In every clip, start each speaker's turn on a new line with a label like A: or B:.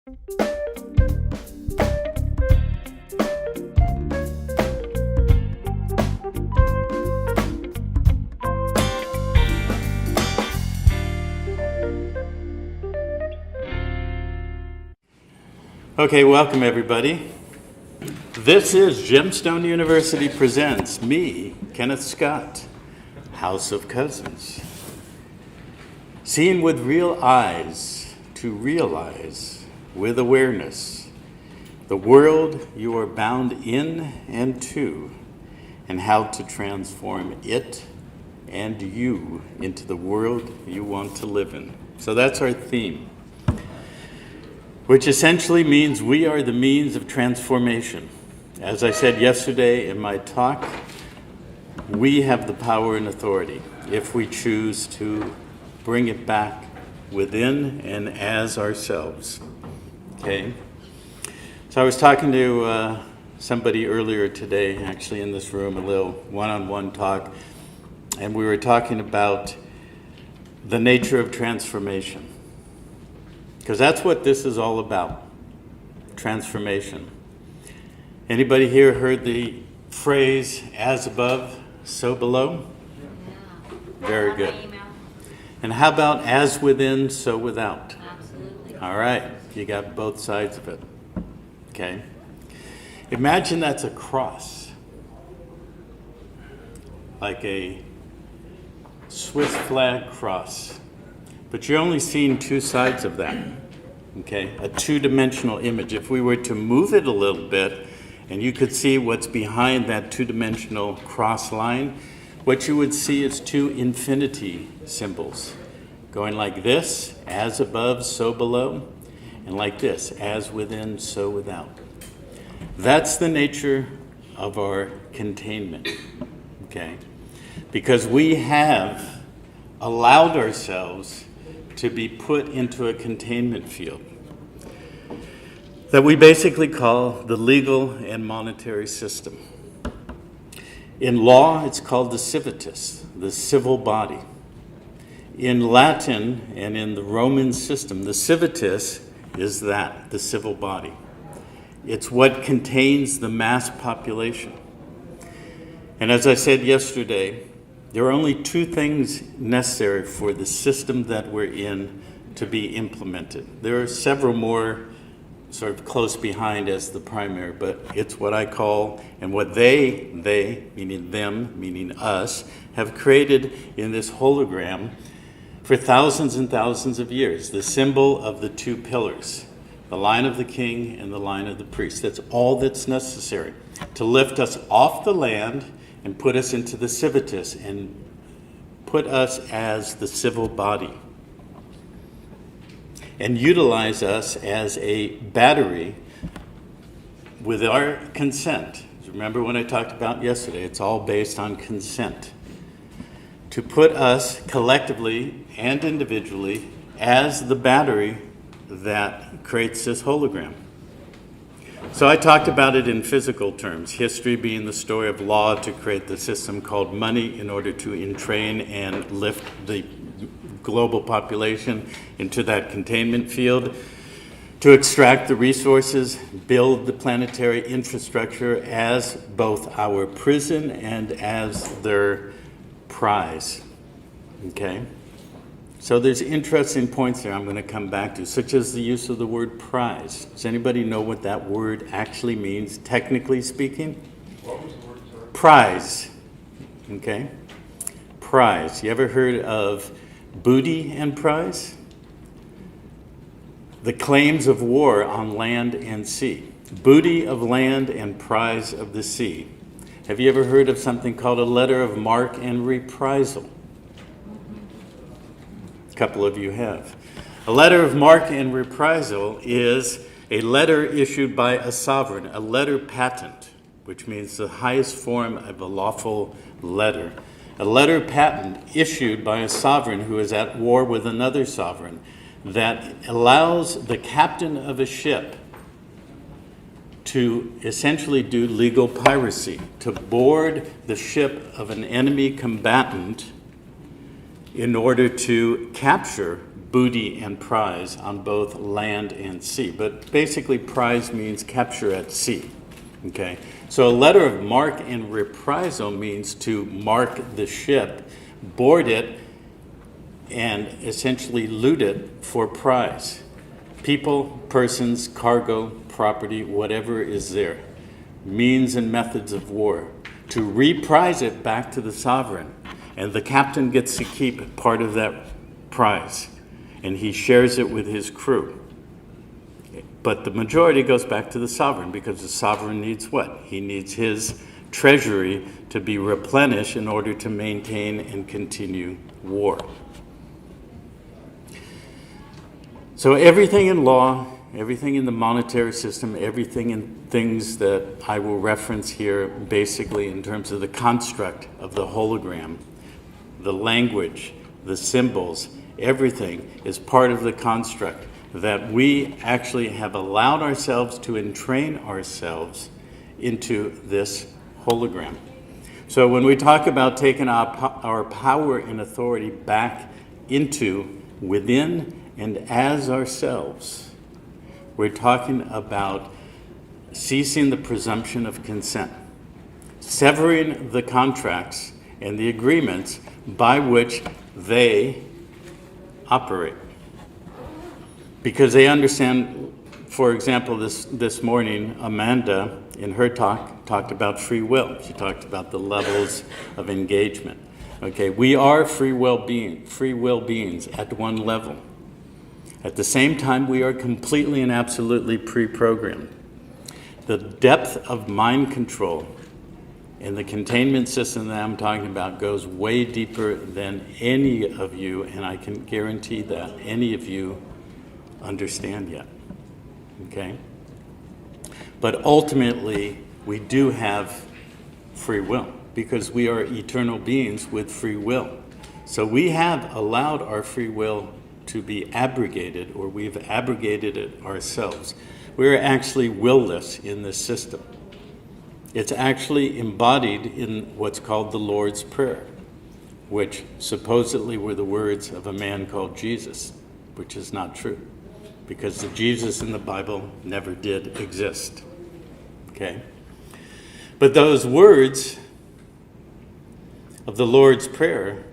A: Okay, welcome everybody. This is Gemstone University presents me, Kenneth Scott, House of Cousins. Seeing with real eyes to realize with awareness the world you are bound in and to, and how to transform it and you into the world you want to live in. So that's our theme, which essentially means we are the means of transformation. As I said yesterday in my talk, we have the power and authority if we choose to bring it back within and as ourselves. Okay? So I was talking to somebody earlier today, actually in this room, a little one-on-one talk, and we were talking about the nature of transformation. Because that's what this is all about, transformation. Anybody here heard the phrase, as above, so below?
B: Yeah.
A: Very good. And how about as within, so without?
B: Absolutely.
A: All right, you got both sides of it. Okay? Imagine that's a cross, like a Swiss flag cross. But you're only seeing two sides of that, okay? A two-dimensional image. If we were to move it a little bit, and you could see what's behind that two-dimensional cross line, what you would see is two infinity symbols, going like this, as above, so below, and like this, as within, so without. That's the nature of our containment, okay? Because we have allowed ourselves to be put into a containment field that we basically call the legal and monetary system. In law, it's called the civitas, the civil body. In Latin and in the Roman system, the civitas is that, the civil body. It's what contains the mass population. And as I said yesterday, there are only two things necessary for the system that we're in to be implemented. There are several more sort of close behind as the primary, but it's what I call, and what they, meaning them, meaning us, have created in this hologram for thousands and thousands of years, the symbol of the two pillars, the line of the king and the line of the priest. That's all that's necessary to lift us off the land and put us into the civitas and put us as the civil body and utilize us as a battery with our consent. Remember when I talked about yesterday, it's all based on consent. To put us collectively and individually as the battery that creates this hologram. So I talked about it in physical terms, history being the story of law to create the system called money in order to entrain and lift the global population into that containment field, to extract the resources, build the planetary infrastructure as both our prison and as their prize. Okay? So there's interesting points there I'm going to come back to, such as the use of the word prize. Does anybody know what that word actually means, technically speaking?
C: What was the word, sorry?
A: Prize. Okay? Prize. You ever heard of booty and prize? The claims of war on land and sea. Booty of land and prize of the sea. Have you ever heard of something called a letter of marque and reprisal? A couple of you have. A letter of marque and reprisal is a letter issued by a sovereign, a letter patent, which means the highest form of a lawful letter. A letter patent issued by a sovereign who is at war with another sovereign that allows the captain of a ship to essentially do legal piracy, to board the ship of an enemy combatant in order to capture, booty and prize on both land and sea. But basically, prize means capture at sea. Okay? So a letter of marque and reprisal means to mark the ship, board it, and essentially loot it for prize. People, persons, cargo, property, whatever is there. Means and methods of war. To reprise it back to the sovereign. And the captain gets to keep part of that prize. And he shares it with his crew. But the majority goes back to the sovereign, because the sovereign needs what? He needs his treasury to be replenished in order to maintain and continue war. So everything in law, everything in the monetary system, everything in things that I will reference here, basically in terms of the construct of the hologram, the language, the symbols, everything is part of the construct that we actually have allowed ourselves to entrain ourselves into this hologram. So when we talk about taking our power and authority back into, within, and as ourselves, we're talking about ceasing the presumption of consent, severing the contracts and the agreements by which they operate. Because they understand, for example, this morning, Amanda, in her talk, talked about free will. She talked about the levels of engagement. Okay, we are free will beings at one level. At the same time, we are completely and absolutely pre-programmed. The depth of mind control and the containment system that I'm talking about goes way deeper than any of you, and I can guarantee that any of you understand yet. Okay? But ultimately, we do have free will, because we are eternal beings with free will. So we have allowed our free will to be abrogated, or we've abrogated it ourselves. We're actually willless in this system. It's actually embodied in what's called the Lord's Prayer, which supposedly were the words of a man called Jesus, which is not true, because the Jesus in the Bible never did exist. Okay? But those words of the Lord's Prayer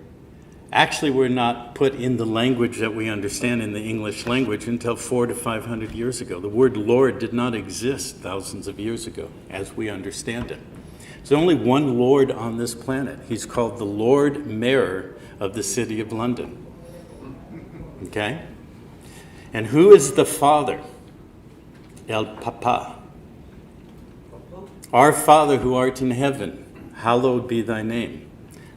A: actually were not put in the language that we understand in the English language until 400 to 500 years ago. The word Lord did not exist thousands of years ago as we understand it. There's only one Lord on this planet. He's called the Lord Mayor of the City of London. Okay? And who is the Father? El Papa. Our Father who art in heaven, hallowed be thy name.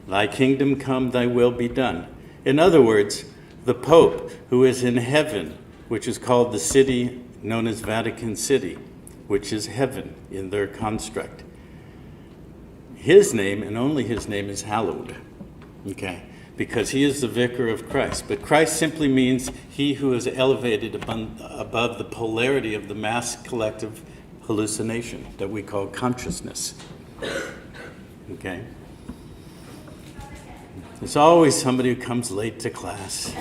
A: Thy kingdom come, thy will be done. In other words, the Pope, who is in heaven, which is called the city known as Vatican City, which is heaven in their construct. His name, and only his name, is hallowed. Okay? Because he is the vicar of Christ. But Christ simply means he who is elevated above the polarity of the mass collective hallucination that we call consciousness. Okay? There's always somebody who comes late to class.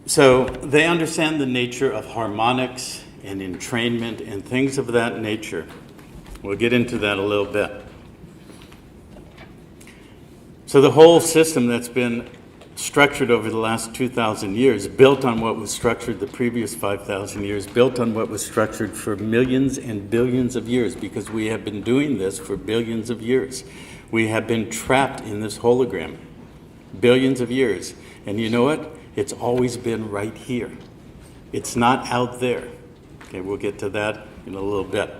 A: So they understand the nature of harmonics and entrainment and things of that nature. We'll get into that a little bit. So the whole system that's been structured over the last 2,000 years, built on what was structured the previous 5,000 years, built on what was structured for millions and billions of years, because we have been doing this for billions of years. We have been trapped in this hologram, billions of years. And you know what? It's always been right here. It's not out there. Okay, we'll get to that in a little bit.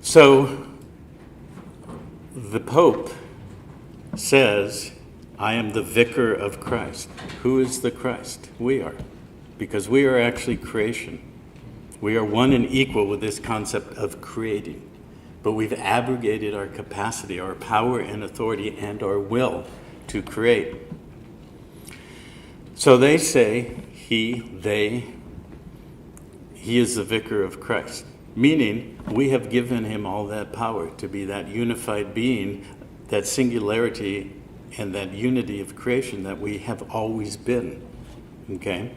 A: So, the Pope says, I am the vicar of Christ. Who is the Christ? We are. Because we are actually creation. We are one and equal with this concept of creating. But we've abrogated our capacity, our power and authority, and our will to create. So they say, he is the vicar of Christ. Meaning, we have given him all that power to be that unified being, that singularity and that unity of creation that we have always been. Okay?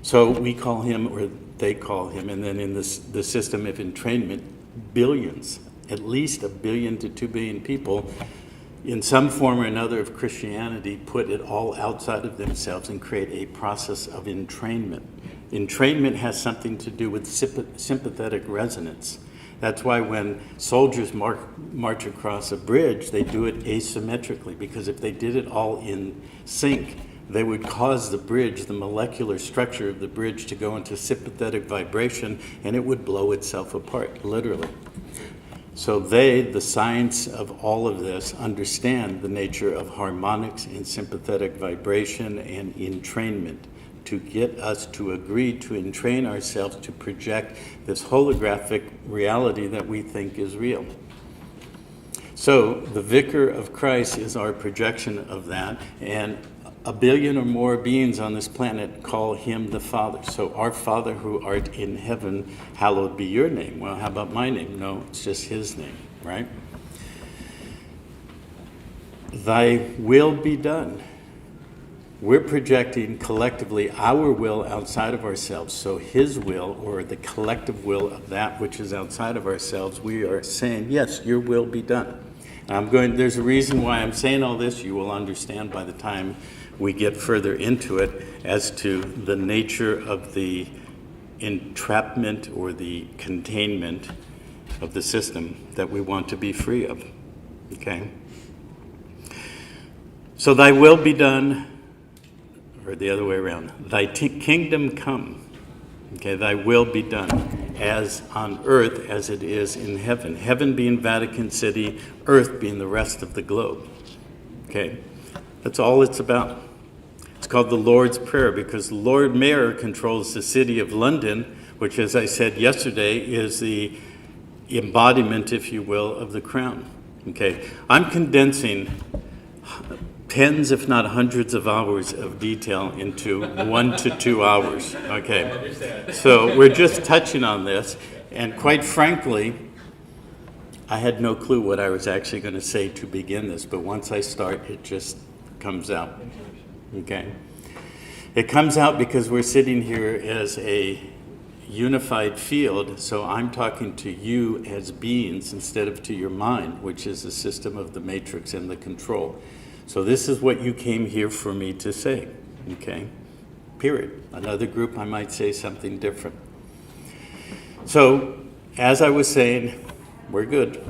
A: So we call him, or they call him, and then in this, the system of entrainment, billions, at least 1 billion to 2 billion people, in some form or another of Christianity, put it all outside of themselves and create a process of entrainment. Entrainment has something to do with sympathetic resonance. That's why when soldiers march across a bridge, they do it asymmetrically, because if they did it all in sync, they would cause the bridge, the molecular structure of the bridge, to go into sympathetic vibration, and it would blow itself apart, literally. So they, the science of all of this, understand the nature of harmonics and sympathetic vibration and entrainment to get us to agree to entrain ourselves to project this holographic reality that we think is real. So the Vicar of Christ is our projection of that, and 1 billion or more beings on this planet call him the Father. So, our Father who art in heaven, hallowed be your name. Well, how about my name? No, it's just his name, right? Thy will be done. We're projecting collectively our will outside of ourselves. So his will, or the collective will of that which is outside of ourselves, we are saying, yes, your will be done. There's a reason why I'm saying all this. You will understand by the time we get further into it as to the nature of the entrapment or the containment of the system that we want to be free of. Okay? So thy will be done, or the other way around. Thy kingdom come. Okay, thy will be done as on earth as it is in heaven. Heaven being Vatican City, earth being the rest of the globe. Okay, that's all it's about. It's called the Lord's Prayer because the Lord Mayor controls the city of London, which, as I said yesterday, is the embodiment, if you will, of the crown. Okay, I'm condensing tens, if not hundreds of hours of detail into 1 to 2 hours. Okay, so we're just touching on this, and quite frankly, I had no clue what I was actually going to say to begin this, but once I start, it just comes out. Okay, it comes out because we're sitting here as a unified field, so I'm talking to you as beings instead of to your mind, which is the system of the matrix and the control. So this is what you came here for me to say, okay? Period. Another group, I might say something different. So, as I was saying, we're good.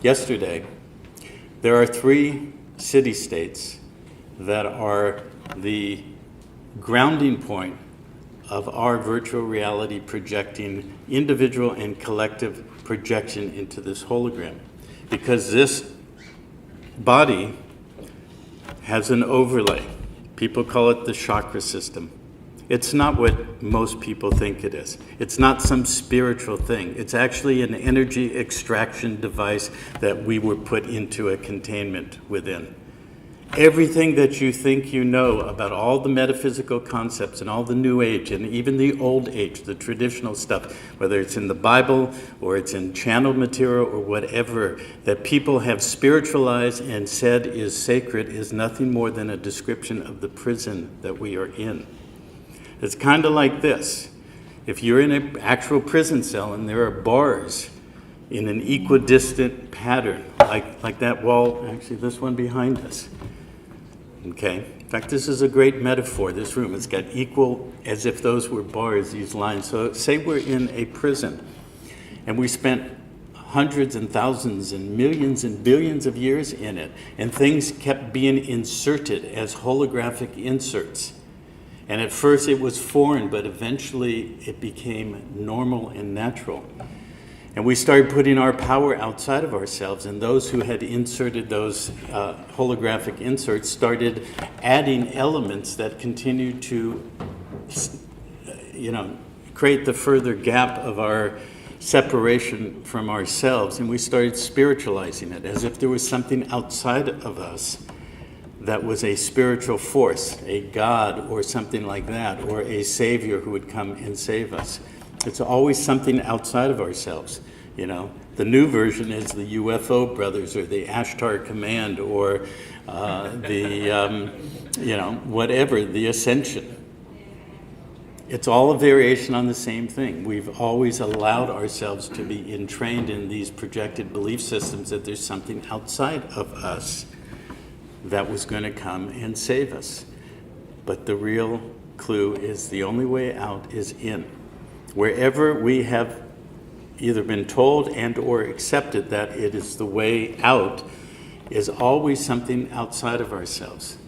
A: Yesterday, there are 3 city-states that are the grounding point of our virtual reality projecting individual and collective projection into this hologram. Because this body has an overlay. People call it the chakra system. It's not what most people think it is. It's not some spiritual thing. It's actually an energy extraction device that we were put into a containment within. Everything that you think you know about all the metaphysical concepts and all the New Age and even the Old Age, the traditional stuff, whether it's in the Bible or it's in channeled material or whatever, that people have spiritualized and said is sacred is nothing more than a description of the prison that we are in. It's kind of like this. If you're in an actual prison cell and there are bars in an equidistant pattern, like that wall, actually this one behind us, okay? In fact, this is a great metaphor, this room. It's got equal, as if those were bars, these lines. So say we're in a prison, and we spent hundreds and thousands and millions and billions of years in it, and things kept being inserted as holographic inserts. And at first it was foreign, but eventually it became normal and natural. And we started putting our power outside of ourselves, and those who had inserted those holographic inserts started adding elements that continued to, create the further gap of our separation from ourselves. And we started spiritualizing it as if there was something outside of us that was a spiritual force, a God or something like that, or a savior who would come and save us. It's always something outside of ourselves, you know. The new version is the UFO brothers or the Ashtar Command or whatever, the Ascension. It's all a variation on the same thing. We've always allowed ourselves to be entrained in these projected belief systems that there's something outside of us that was going to come and save us. But the real clue is the only way out is in. Wherever we have either been told and or accepted that it is the way out is always something outside of ourselves.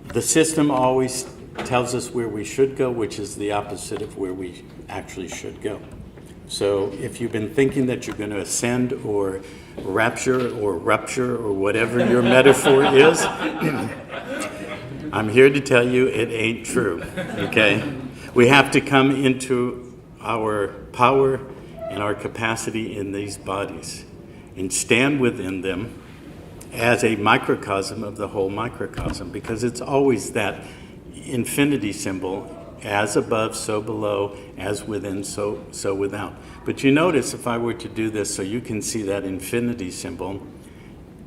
A: The system always tells us where we should go, which is the opposite of where we actually should go. So if you've been thinking that you're going to ascend or rapture or rupture or whatever your metaphor is, I'm here to tell you it ain't true, okay? We have to come into our power and our capacity in these bodies and stand within them as a microcosm of the whole microcosm, because it's always that infinity symbol, as above, so below, as within, so without. But you notice if I were to do this so you can see that infinity symbol,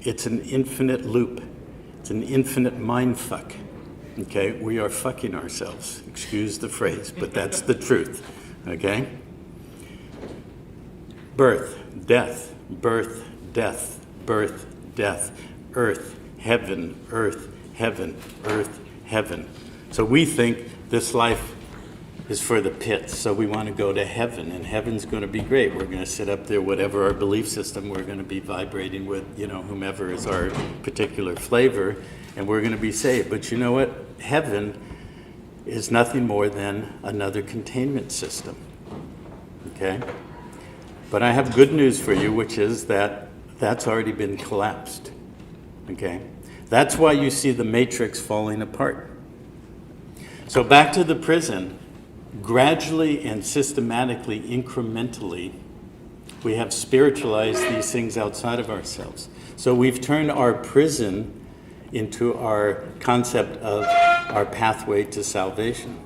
A: it's an infinite loop. It's an infinite mind fuck. Okay, we are fucking ourselves. Excuse the phrase, but that's the truth. Okay? Birth, death, birth, death, birth, death, earth, heaven, earth, heaven, earth, heaven. So we think this life is for the pits, so we want to go to heaven, and heaven's going to be great. We're going to sit up there, whatever our belief system, we're going to be vibrating with, whomever is our particular flavor, and we're going to be saved. But you know what? Heaven is nothing more than another containment system. Okay? But I have good news for you, which is that that's already been collapsed. Okay? That's why you see the matrix falling apart. So back to the prison, gradually and systematically, incrementally, we have spiritualized these things outside of ourselves. So we've turned our prison into our concept of our pathway to salvation.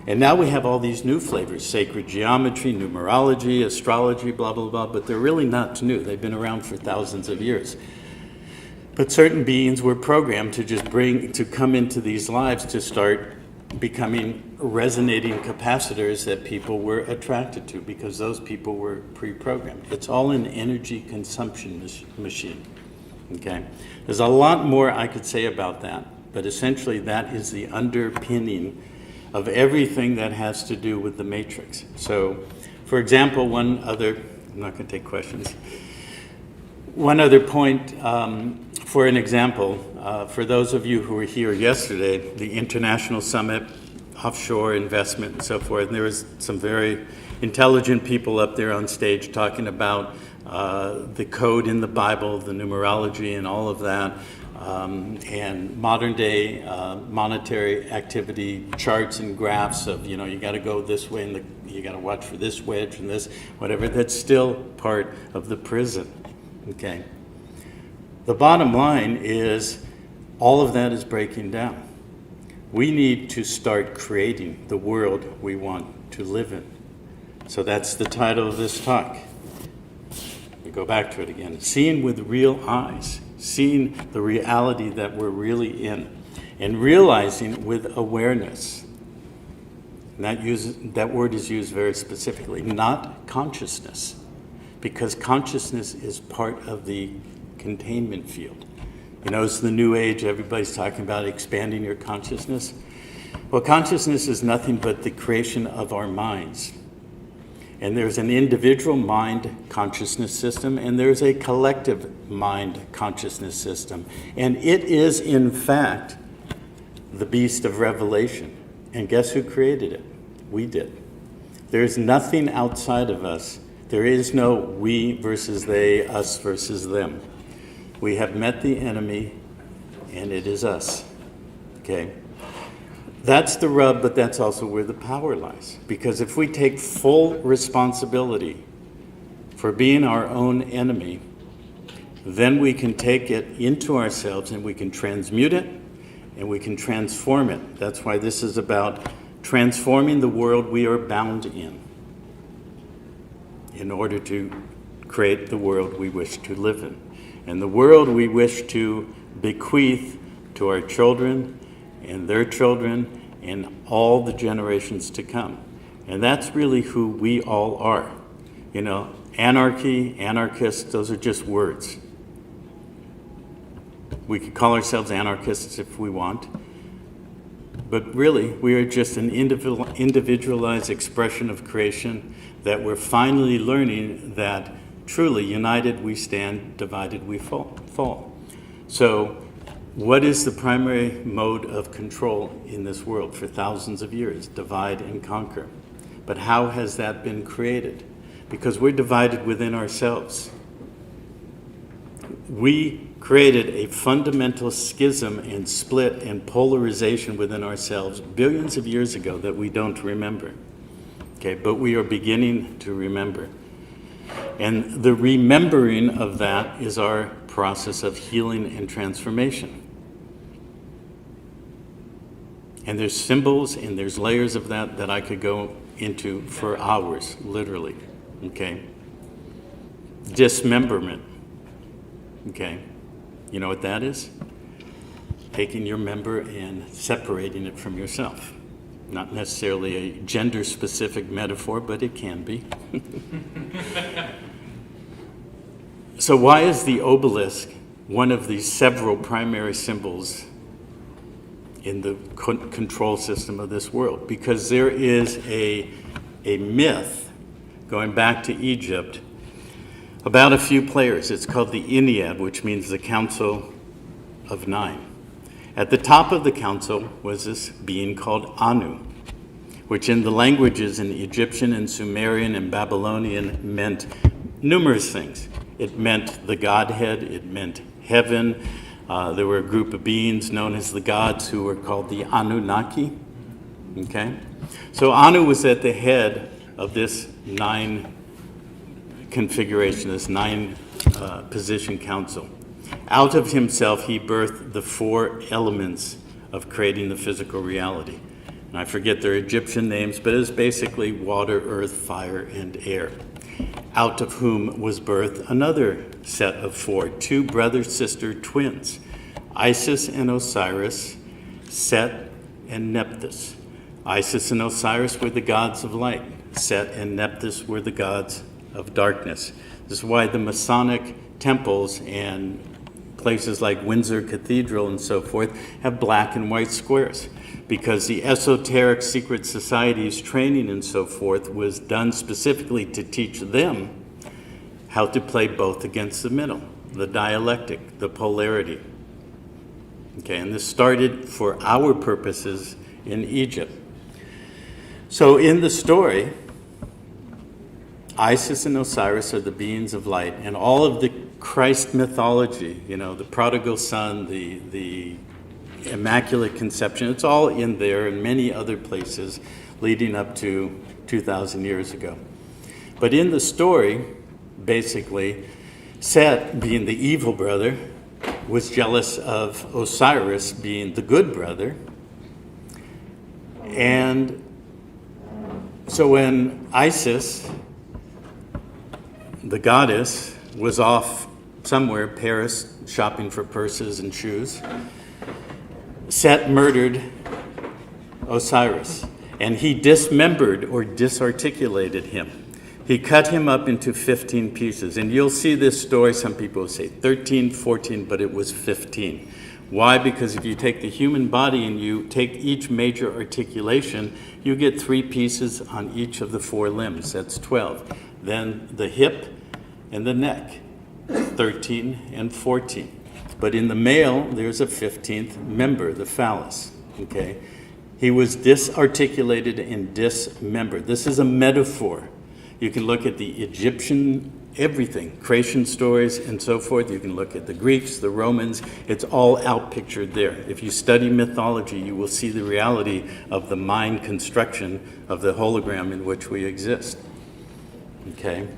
A: And now we have all these new flavors, sacred geometry, numerology, astrology, blah, blah, blah, but they're really not new. They've been around for thousands of years. But certain beings were programmed to come into these lives to start becoming resonating capacitors that people were attracted to, because those people were pre-programmed. It's all an energy consumption machine. Okay? There's a lot more I could say about that, but essentially that is the underpinning of everything that has to do with the matrix. So, for example, I'm not going to take questions. One other point, for an example, for those of you who were here yesterday, the International Summit, offshore investment and so forth, and there was some very intelligent people up there on stage talking about the code in the Bible, the numerology and all of that, and modern day monetary activity charts and graphs of, you got to go this way and you got to watch for this wedge and this, whatever. That's still part of the prison. Okay. The bottom line is all of that is breaking down. We need to start creating the world we want to live in. So that's the title of this talk. We go back to it again. Seeing with real eyes, seeing the reality that we're really in, and realizing with awareness. And that word is used very specifically, not consciousness, because consciousness is part of the containment field. It's the new age, everybody's talking about expanding your consciousness. Well, consciousness is nothing but the creation of our minds. And there's an individual mind consciousness system, and there's a collective mind consciousness system. And it is, in fact, the beast of revelation. And guess who created it? We did. There's nothing outside of us. There is no we versus they, us versus them. We have met the enemy, and it is us. Okay? That's the rub, but that's also where the power lies. Because if we take full responsibility for being our own enemy, then we can take it into ourselves and we can transmute it and we can transform it. That's why this is about transforming the world we are bound in. in order to create the world we wish to live in. And the world we wish to bequeath to our children and their children and all the generations to come. And that's really who we all are. You know, anarchy, anarchists, those are just words. We could call ourselves anarchists if we want. But really, we are just an individualized expression of creation that we're finally learning that truly united we stand, divided we fall. So what is the primary mode of control in this world for thousands of years? Divide and conquer. But how has that been created? Because we're divided within ourselves. We created a fundamental schism and split and polarization within ourselves billions of years ago that we don't remember. Okay, but we are beginning to remember. And the remembering of that is our process of healing and transformation. And there's symbols and there's layers of that I could go into for hours, literally. Okay? Dismemberment. Okay? You know what that is? Taking your member and separating it from yourself. Not necessarily a gender-specific metaphor, but it can be. So why is the obelisk one of the several primary symbols in the control system of this world? Because there is a myth going back to Egypt about a few players. It's called the Ennead, which means the Council of Nine. At the top of the council was this being called Anu, which in the languages in Egyptian and Sumerian and Babylonian meant numerous things. It meant the Godhead, it meant heaven. There were a group of beings known as the gods who were called the Anunnaki. Okay? So Anu was at the head of this nine configuration, this nine position council. Out of himself, he birthed the four elements of creating the physical reality. And I forget their Egyptian names, but it's basically water, earth, fire, and air. Out of whom was birthed another set of four, two brother-sister twins, Isis and Osiris, Set and Nephthys. Isis and Osiris were the gods of light. Set and Nephthys were the gods of darkness. This is why the Masonic temples and places like Windsor Cathedral and so forth have black and white squares, because the esoteric secret societies training and so forth was done specifically to teach them how to play both against the middle, the dialectic, the polarity. Okay, and this started for our purposes in Egypt. So in the story, Isis and Osiris are the beings of light, and all of the Christ mythology, you know, the prodigal son, the Immaculate Conception, it's all in there and many other places leading up to 2,000 years ago. But in the story, basically, Set, being the evil brother, was jealous of Osiris being the good brother. And so when Isis, the goddess, was off somewhere, Paris, shopping for purses and shoes, Set murdered Osiris, and he dismembered or disarticulated him. He cut him up into 15 pieces, and you'll see this story, some people say 13, 14, but it was 15. Why? Because if you take the human body and you take each major articulation, you get 3 pieces on each of the 4 limbs. That's 12. Then the hip and the neck, 13 and 14. But in the male, there's a 15th member, the phallus, okay? He was disarticulated and dismembered. This is a metaphor. You can look at the Egyptian, everything, creation stories and so forth. You can look at the Greeks, the Romans. It's all outpictured there. If you study mythology, you will see the reality of the mind construction of the hologram in which we exist, okay?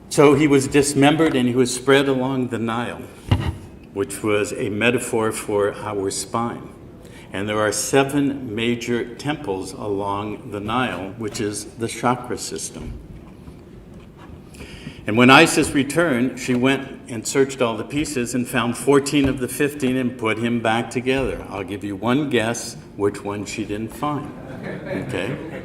A: So he was dismembered and he was spread along the Nile, which was a metaphor for our spine. And there are 7 major temples along the Nile, which is the chakra system. And when Isis returned, she went and searched all the pieces and found 14 of the 15 and put him back together. I'll give you one guess which one she didn't find. Okay?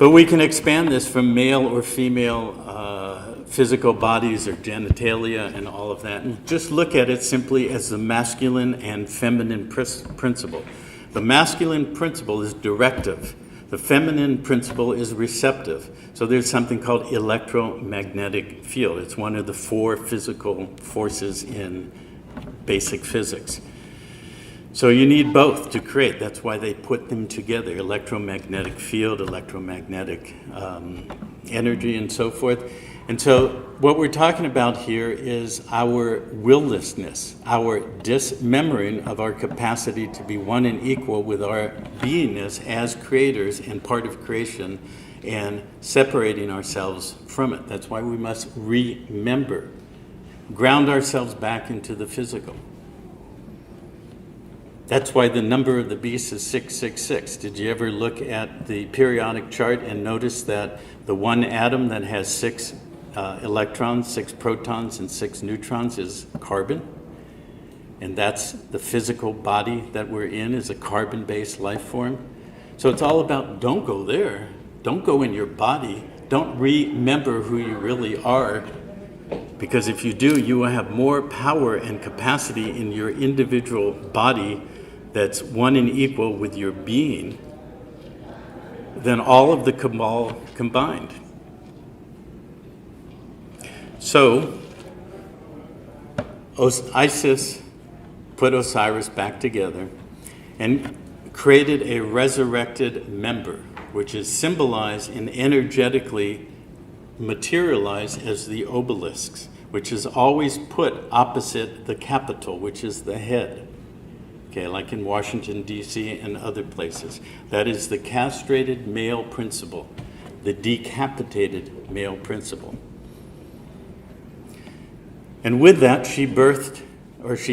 A: But we can expand this from male or female physical bodies or genitalia and all of that, and just look at it simply as the masculine and feminine principle. The masculine principle is directive. The feminine principle is receptive. So there's something called electromagnetic field. It's one of the 4 physical forces in basic physics. So you need both to create. That's why they put them together, electromagnetic field, electromagnetic energy, and so forth. And so what we're talking about here is our willlessness, our dismembering of our capacity to be one and equal with our beingness as creators and part of creation, and separating ourselves from it. That's why we must remember, ground ourselves back into the physical. That's why the number of the beast is 666. Did you ever look at the periodic chart and notice that the one atom that has 6 electrons, 6 protons, and 6 neutrons is carbon? And that's the physical body that we're in, is a carbon-based life form. So it's all about, don't go there. Don't go in your body. Don't remember who you really are. Because if you do, you will have more power and capacity in your individual body that's one and equal with your being than all of the cabal combined. So Isis put Osiris back together and created a resurrected member, which is symbolized and energetically materialized as the obelisks, which is always put opposite the capital, which is the head. Okay, like in Washington, D.C. and other places. That is the castrated male principle, the decapitated male principle. And with that, she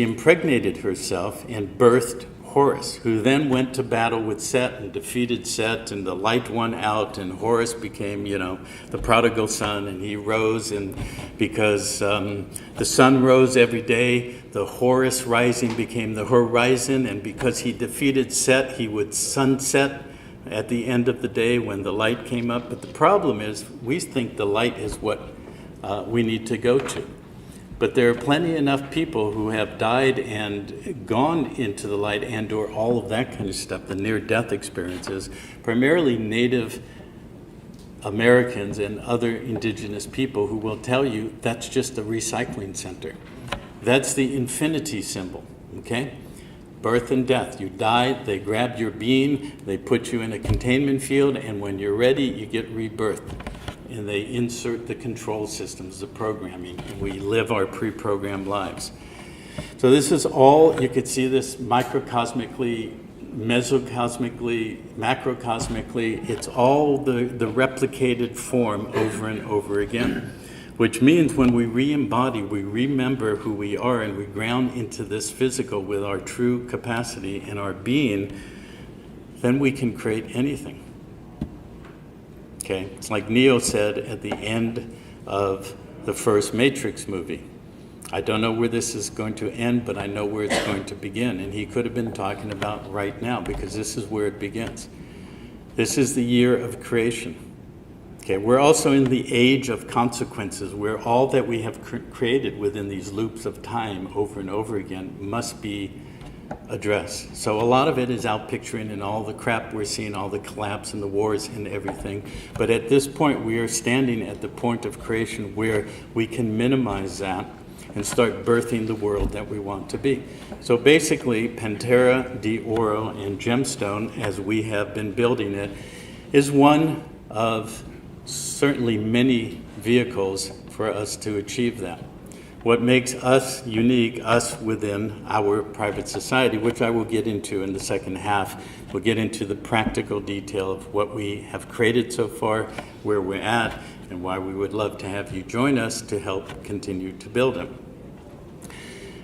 A: impregnated herself and birthed Horus, who then went to battle with Set and defeated Set, and the light won out, and Horus became, the prodigal son, and he rose, and because the sun rose every day, the Horus rising became the horizon, and because he defeated Set, he would sunset at the end of the day when the light came up. But the problem is, we think the light is what we need to go to. But there are plenty enough people who have died and gone into the light and or all of that kind of stuff, the near-death experiences, primarily Native Americans and other indigenous people, who will tell you that's just a recycling center. That's the infinity symbol, okay? Birth and death. You die, they grab your being, they put you in a containment field, and when you're ready, you get rebirthed. And they insert the control systems, the programming, and we live our pre-programmed lives. So this is all, you could see this microcosmically, mesocosmically, macrocosmically. It's all the replicated form over and over again, which means when we re-embody, we remember who we are, and we ground into this physical with our true capacity and our being, then we can create anything. Okay, it's like Neo said at the end of the first Matrix movie. I don't know where this is going to end, but I know where it's going to begin. And he could have been talking about right now, because this is where it begins. This is the year of creation. Okay, we're also in the age of consequences, where all that we have created within these loops of time over and over again must be addressed. So a lot of it is out picturing and all the crap we're seeing, all the collapse and the wars and everything. But at this point, we are standing at the point of creation where we can minimize that and start birthing the world that we want to be. So basically, Pantera de Oro and Gemstone, as we have been building it, is one of certainly many vehicles for us to achieve that. What makes us unique, us within our private society, which I will get into in the second half. We'll get into the practical detail of what we have created so far, where we're at, and why we would love to have you join us to help continue to build it.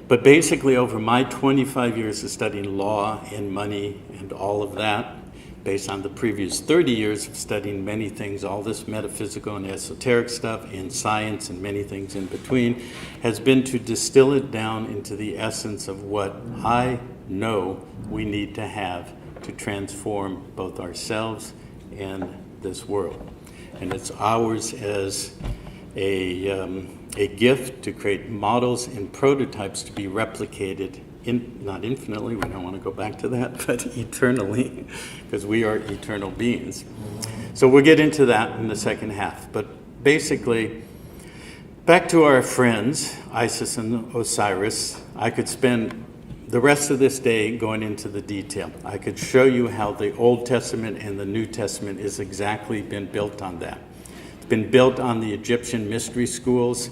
A: But basically, over my 25 years of studying law and money and all of that, based on the previous 30 years of studying many things, all this metaphysical and esoteric stuff, and science and many things in between, has been to distill it down into the essence of what I know we need to have to transform both ourselves and this world. And it's ours as a gift to create models and prototypes to be replicated not infinitely, we don't want to go back to that, but eternally, because we are eternal beings. So we'll get into that in the second half. But basically, back to our friends, Isis and Osiris, I could spend the rest of this day going into the detail. I could show you how the Old Testament and the New Testament has exactly been built on that. It's been built on the Egyptian mystery schools.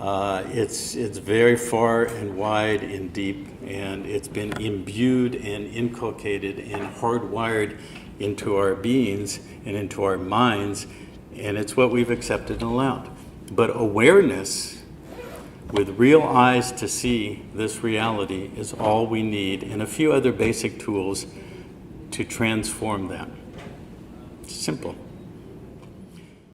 A: It's very far and wide and deep, and it's been imbued and inculcated and hardwired into our beings and into our minds, and it's what we've accepted and allowed. But awareness with real eyes to see this reality is all we need, and a few other basic tools to transform that. Simple.